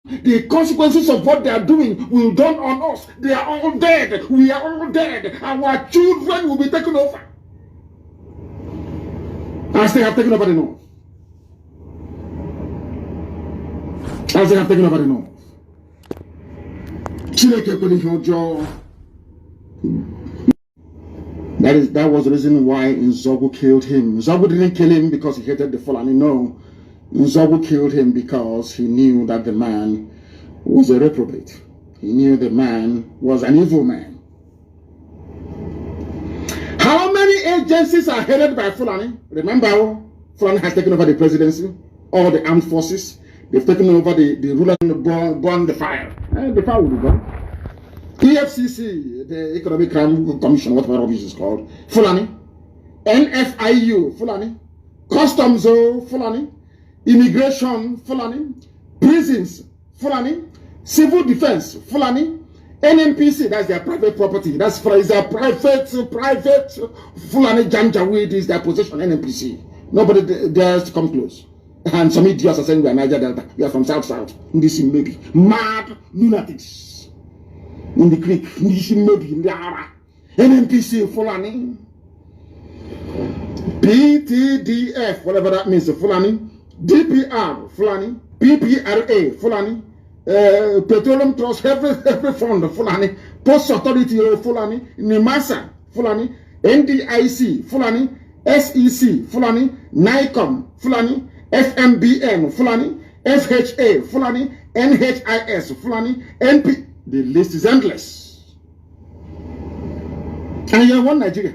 The consequences of what they are doing will dawn on us. They are all dead. We are all dead. Our children will be taken over. As they have taken over the north. As they have taken over the north. That was the reason why Nzogu killed him. Nzogu didn't kill him because he hated the Fulani. No. Nzogu killed him because he knew that the man was a reprobate. He knew the man was an evil man. How many agencies are headed by Fulani? Remember, Fulani has taken over the presidency, all the armed forces. They've taken over the ruler and burn the fire. The fire will be gone. EFCC, the Economic Crime Commission, whatever office is called, Fulani. NFIU, Fulani. Customs, Fulani. Immigration, Fulani. Prisons, Fulani. Civil defense, Fulani. NNPC, that's their private property. That's their private Fulani Janjaweed is their possession, NNPC. Nobody dares to come close. And some idiots are saying we are Niger Delta. We are from South. In this maybe. Mad lunatics. In the creek. In this maybe. In the Ara. NNPC, Fulani. PTDF, whatever that means, Fulani. DPR, Fulani. PPRA, Fulani. Petroleum Trust, every fund, Fulani. Post Authority, Fulani. NIMASA, Fulani. NDIC, Fulani. SEC, Fulani. NICOM, Fulani. FMBN, Fulani. FHA, Fulani. NHIS, Fulani. NP. The list is endless. And you're one Nigeria.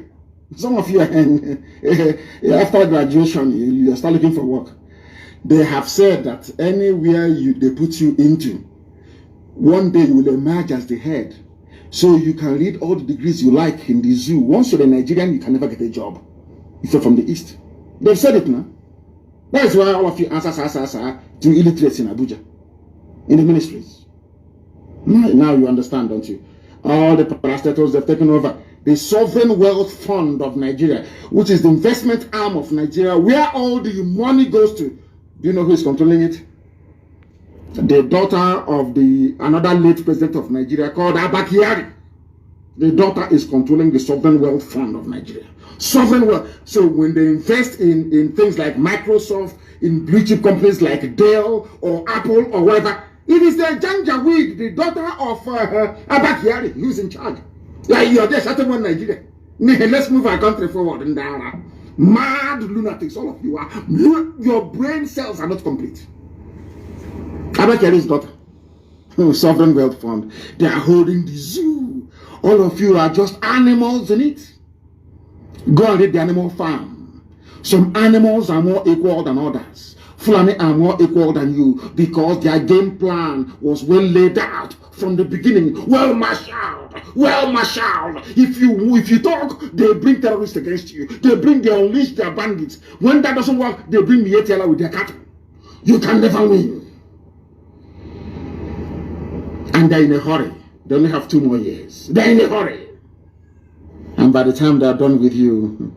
Some of you, after graduation, you start looking for work. They have said that anywhere they put you into, one day you will emerge as the head. So you can read all the degrees you like in the zoo. Once you're a Nigerian, you can never get a job. If you're from the East. They've said it now. That is why all of you answer to illiterates in Abuja. In the ministries. Now you understand, don't you? All the parastatals they've taken over. The Sovereign Wealth Fund of Nigeria, which is the investment arm of Nigeria, where all the money goes to. Do you know who is controlling it? The daughter of another late president of Nigeria called Abba Kyari. The daughter is controlling the Sovereign Wealth Fund of Nigeria. Sovereign wealth. So when they invest in things like Microsoft, in blue chip companies like Dell or Apple or whatever, it is the Janjaweed, the daughter of Abba Kyari, who's in charge. Like you're there, shutting one Nigeria. Let's move our country forward. Mad lunatics, all of you are. Your brain cells are not complete. Abba Kyari's daughter, Sovereign Wealth Fund, they are holding the zoo. All of you are just animals in it. Go and read the animal farm. Some animals are more equal than others. Fulani are more equal than you because their game plan was well laid out from the beginning. Well marshaled. Well marshaled. If you talk, they bring terrorists against you. They unleash their bandits. When that doesn't work, they bring the ATL with their cattle. You can never win. And they're in a hurry. They only have 2 more years. They're in a hurry. And by the time they're done with you,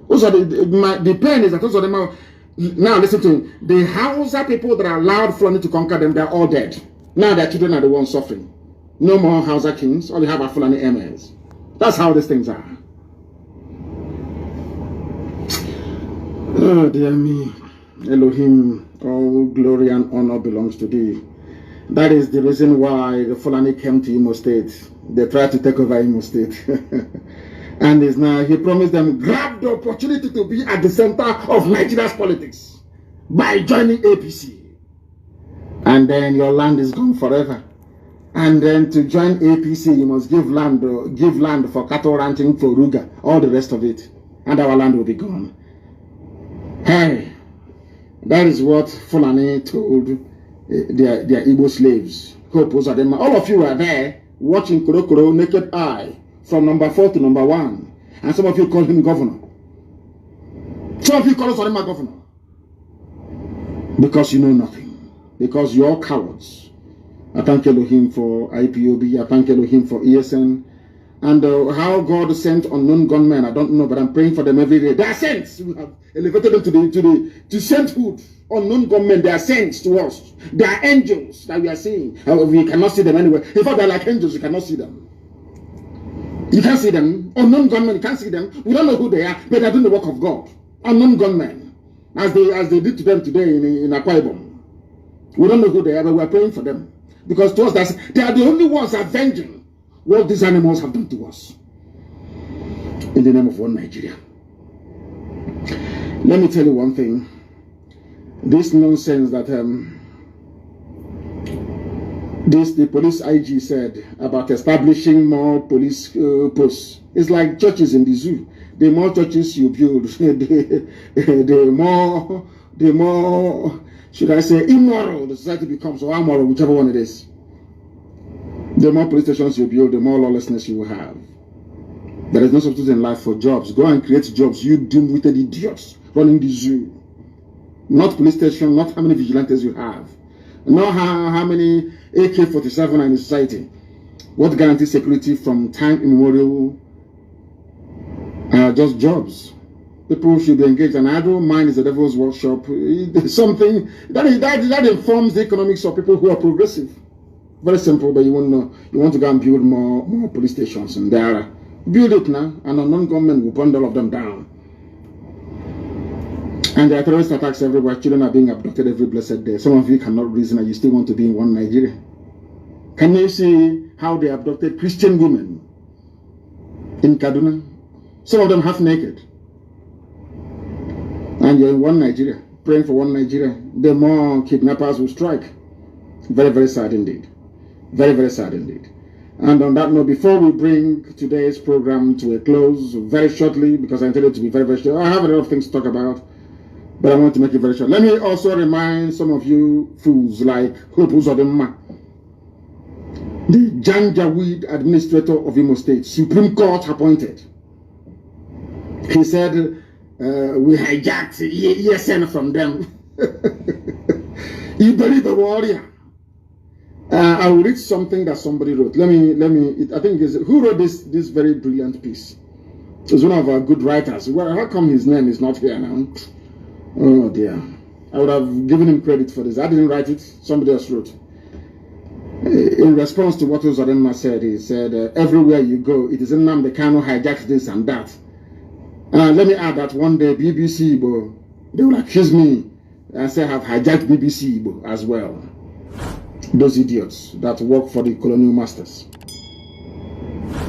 also the pain is that those of them are, now listen to me, the Hausa people that allowed Fulani to conquer them, they're all dead. Now their children are the ones suffering. No more Hausa kings, all you have are Fulani emirs. That's how these things are. Oh dear me, Elohim, all glory and honor belongs to thee. That is the reason why the Fulani came to Imo State. They tried to take over Imo State. And is now, he promised them, grab the opportunity to be at the center of Nigeria's politics by joining APC. And then your land is gone forever. And then to join APC, you must give land for cattle ranching for Ruga, all the rest of it. And our land will be gone. Hey, that is what Fulani told their Igbo slaves. All of you are there watching Korokoro naked eye from number 4 to number 1. And some of you call him governor. Some of you call Osadema governor. Because you know nothing. Because you're cowards. I thank Elohim for IPOB. I thank Elohim for ESN. And how God sent unknown gunmen, I don't know, but I'm praying for them every day. They are saints. We have elevated them to sainthood. Unknown gunmen, they are saints to us. They are angels that we are seeing. We cannot see them anywhere. In fact, they're like angels. You cannot see them. You can't see them. Unknown gunmen, you can't see them. We don't know who they are, but they're doing the work of God. Unknown gunmen, as they did to them today in Akwa Ibom. We don't know who they are, but we are praying for them. Because to us, they are the only ones avenging what these animals have done to us. In the name of one Nigeria. Let me tell you one thing. This nonsense that the police IG said about establishing more police posts. It's like churches in the zoo. The more churches you build, the more, should I say, immoral the society becomes, or amoral, whichever one it is. The more police stations you build, the more lawlessness you will have. There is no substitute in life for jobs. Go and create jobs. You dim-witted idiots running the zoo. Not police station, not how many vigilantes you have. Not how many AK-47 are in the society. What guarantees security from time immemorial? Just jobs. People should be engaged. An idle mind is the devil's workshop. Something that informs the economics of people who are progressive. Very simple, but you won't know. You want to go and build more police stations, and there, build it now, and a non-government will burn all of them down. And there are terrorist attacks everywhere. Children are being abducted every blessed day. Some of you cannot reason, and you still want to be in one Nigeria. Can you see how they abducted Christian women in Kaduna? Some of them half naked. And you're in one Nigeria, praying for one Nigeria. The more kidnappers will strike. Very, very sad indeed. Very, very sad indeed. And on that note, before we bring today's program to a close very shortly, because I intended to be very, very short, I have a lot of things to talk about, but I want to make it very short. Let me also remind some of you fools like Hope Uzodinma, the Janjaweed administrator of Imo State, Supreme Court appointed. He said, we hijacked ESN from them. You believe a warrior. I will read something that somebody wrote. Let me. I think it's who wrote this very brilliant piece. It's one of our good writers. Well, how come his name is not here now? Oh dear. I would have given him credit for this. I didn't write it. Somebody else wrote. In response to what Uzodinma said, he said, everywhere you go, it is Nnamdi Kanu hijacked this and that. Let me add that one day BBC Igbo, they will accuse me and say I have hijacked BBC Igbo as well. Those idiots that work for the colonial masters.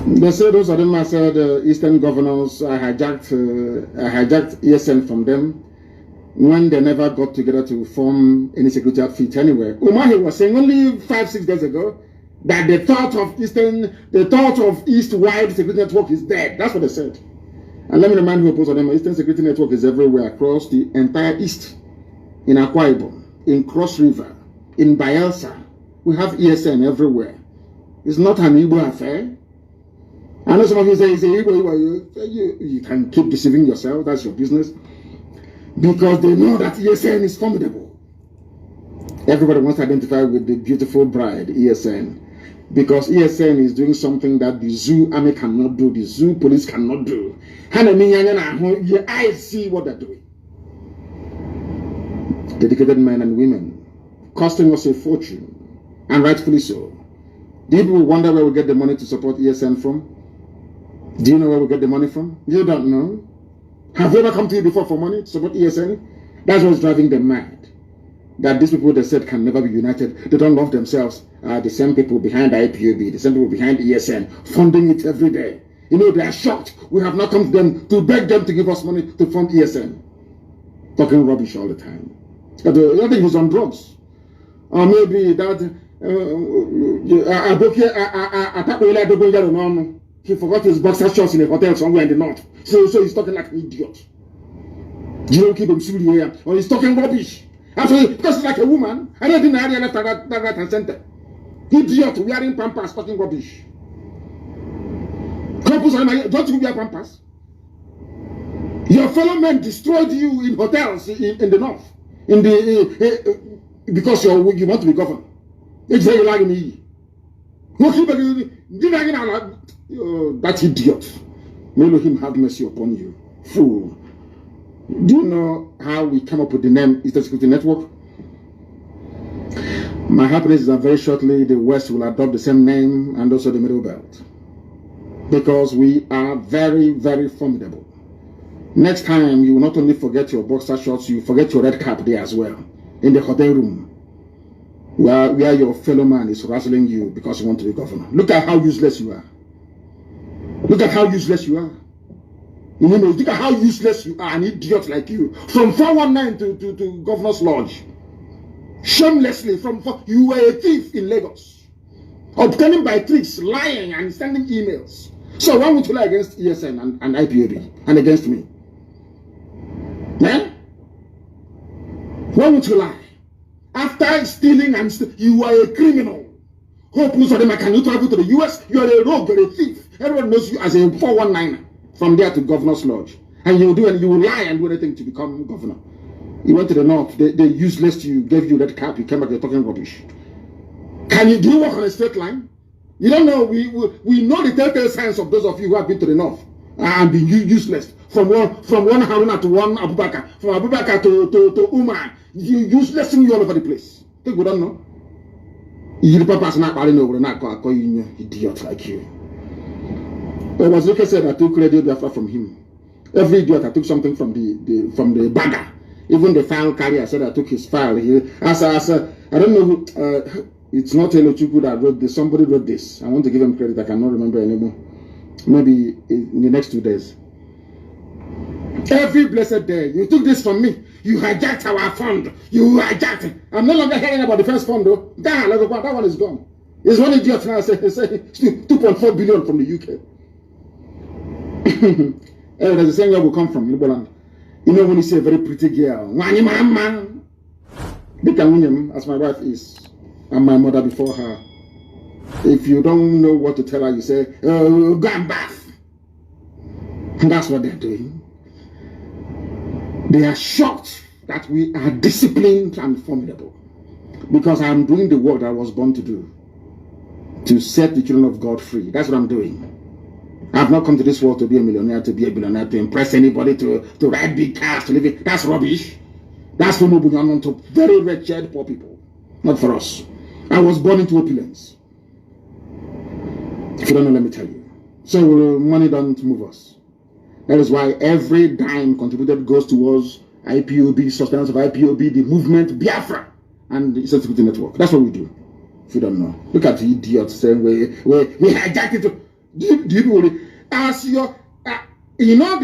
They said those of them I said Eastern governors hijacked ESN from them when they never got together to form any security outfit anywhere. Umahi was saying only 5-6 days ago that the thought of East-wide security network is dead. That's what they said. And let me remind you, of them, Eastern Security Network is everywhere across the entire East, in Akwa Ibom, in Cross River, in Bayelsa. We have ESN everywhere. It's not an Igbo affair. I know some of you say, you can keep deceiving yourself, that's your business. Because they know that ESN is formidable. Everybody wants to identify with the beautiful bride, ESN. Because ESN is doing something that the zoo army cannot do, the zoo police cannot do. I see what they're doing. Dedicated men and women, costing us a fortune, and rightfully so. Do people wonder where we get the money to support ESN from? Do you know where we get the money from? You don't know. Have you ever come to you before for money to support ESN? That's what's driving them mad. That these people they said can never be united. They don't love themselves. The same people behind IPOB, the same people behind ESN, funding it every day. You know, they are shocked. We have not come to them to beg them to give us money to fund ESN. Talking rubbish all the time. I think he's on drugs. Or maybe that he forgot his boxer shorts in a hotel somewhere in the north. So he's talking like an idiot. You don't keep him here. Or he's talking rubbish. Actually, because he's like a woman. I don't think the area left that right and center. Idiot wearing pampers, talking rubbish. Don't you wear pampers? Your fellow men destroyed you in hotels in the north. Because you want to be governed. It's very like me. That idiot. May Elohim have mercy upon you. Fool. Do you know how we come up with the name Eastern Security Network? My happiness is that very shortly the West will adopt the same name and also the Middle Belt. Because we are very, very formidable. Next time, you will not only forget your boxer shorts, you forget your red cap there as well. In the hotel room. Where your fellow man is harassing you because you want to be governor. Look at how useless you are. Look at how useless you are. You know, look at how useless you are, an idiot like you. From 419 to Governor's Lodge. Shamelessly, you were a thief in Lagos. Obtaining by tricks, lying and sending emails. So why would you lie against ESN and IPOB and against me? Eh? Why would you lie? After stealing and you are a criminal. Hope most of them can you travel to the US? You are a rogue, you're a thief. Everyone knows you as a 419 from there to Governor's Lodge. And you will lie and do anything to become governor. You went to the north, they useless you, gave you that cap, you came back, you're talking rubbish. Do you walk on a straight line? You don't know, we know the telltale signs of those of you who have been to the north and been useless. From one Haruna to one Abubakar, from Abubakar to Umar. You useless you all over the place. Think we don't know. You papa's not calling over, not calling you idiot like you. It was like I said, I took Radio Biafra from him. Every idiot I took something from the bagger. Even the file carrier said I took his file. I don't know who, it's not Elochukwu that wrote this. Somebody wrote this. I want to give him credit. I cannot remember anymore. Maybe in the next 2 days. Every blessed day, you took this from me. You hijacked our fund. You hijacked it. I'm no longer hearing about the first fund though. That one is gone. There's one idiot now saying 2.4 billion from the UK. There's a saying where we come from, Liboland. You know when you say a very pretty girl, Wani Mama. Bika William, as my wife is, and my mother before her. If you don't know what to tell her, you say, go and bath. And that's what they're doing. They are shocked that we are disciplined and formidable. Because I'm doing the work that I was born to do. To set the children of God free. That's what I'm doing. I've not come to this world to be a millionaire, to be a billionaire, to impress anybody, to ride big cars, to live it. That's rubbish. That's for nobody, to very wretched poor people. Not for us. I was born into opulence. If you don't know, let me tell you. So money doesn't move us. That is why every dime contributed goes towards IPOB, sustenance of IPOB, the movement, Biafra, and the Eastern Security Network. That's what we do. If you don't know. Look at the idiots saying we hijacked it. Do you really? As your, you know,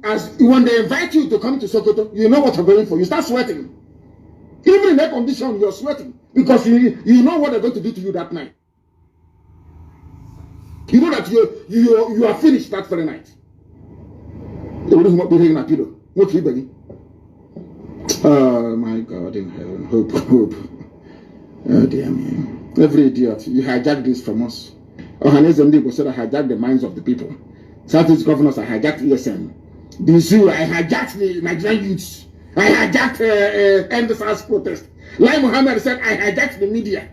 as when they invite you to come to Sokoto, you know what you're going for. You start sweating. Even in that condition, you're sweating. Because you know what they're going to do to you that night. You know that you are finished that very night. Oh my God in heaven, hope. Oh dear me. Every idiot, you hijacked this from us. Ohanes Ndigo said I hijacked the minds of the people. Southeast governors, I hijacked ESN. The zoo, I hijacked the Nigerian youths. I hijacked End SARS protest. Lai Mohammed said I hijacked the media.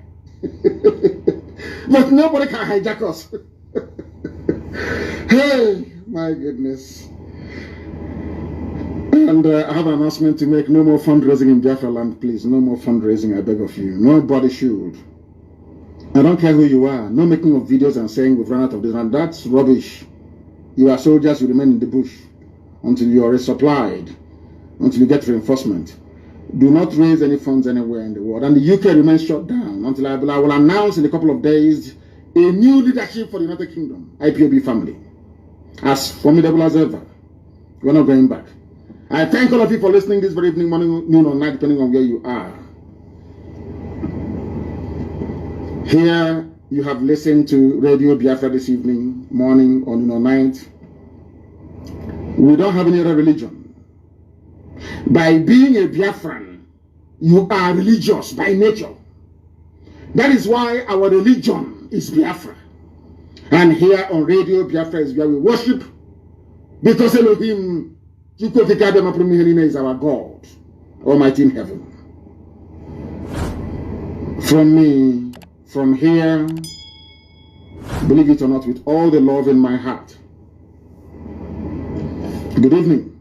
But nobody can hijack us. Hey, my goodness. And I have an announcement to make. No more fundraising in Biafra land, please. No more fundraising, I beg of you. Nobody should. I don't care who you are. No making of videos and saying we've run out of this and that's rubbish. You are soldiers, you remain in the bush until you are resupplied, until you get reinforcement. Do not raise any funds anywhere in the world. And the UK remains shut down until I will announce in a couple of days a new leadership for the United Kingdom, IPOB family. As formidable as ever. We're not going back. I thank all of you for listening this very evening, morning, noon, or night, depending on where you are. Here, you have listened to Radio Biafra this evening, morning, or noon, or night. We don't have any other religion. By being a Biafran, you are religious by nature. That is why our religion is Biafra. And here on Radio Biafra is where we worship, because Elohim is our God, Almighty in heaven. From me, from here, Believe it or not, with all the love in my heart. Good evening.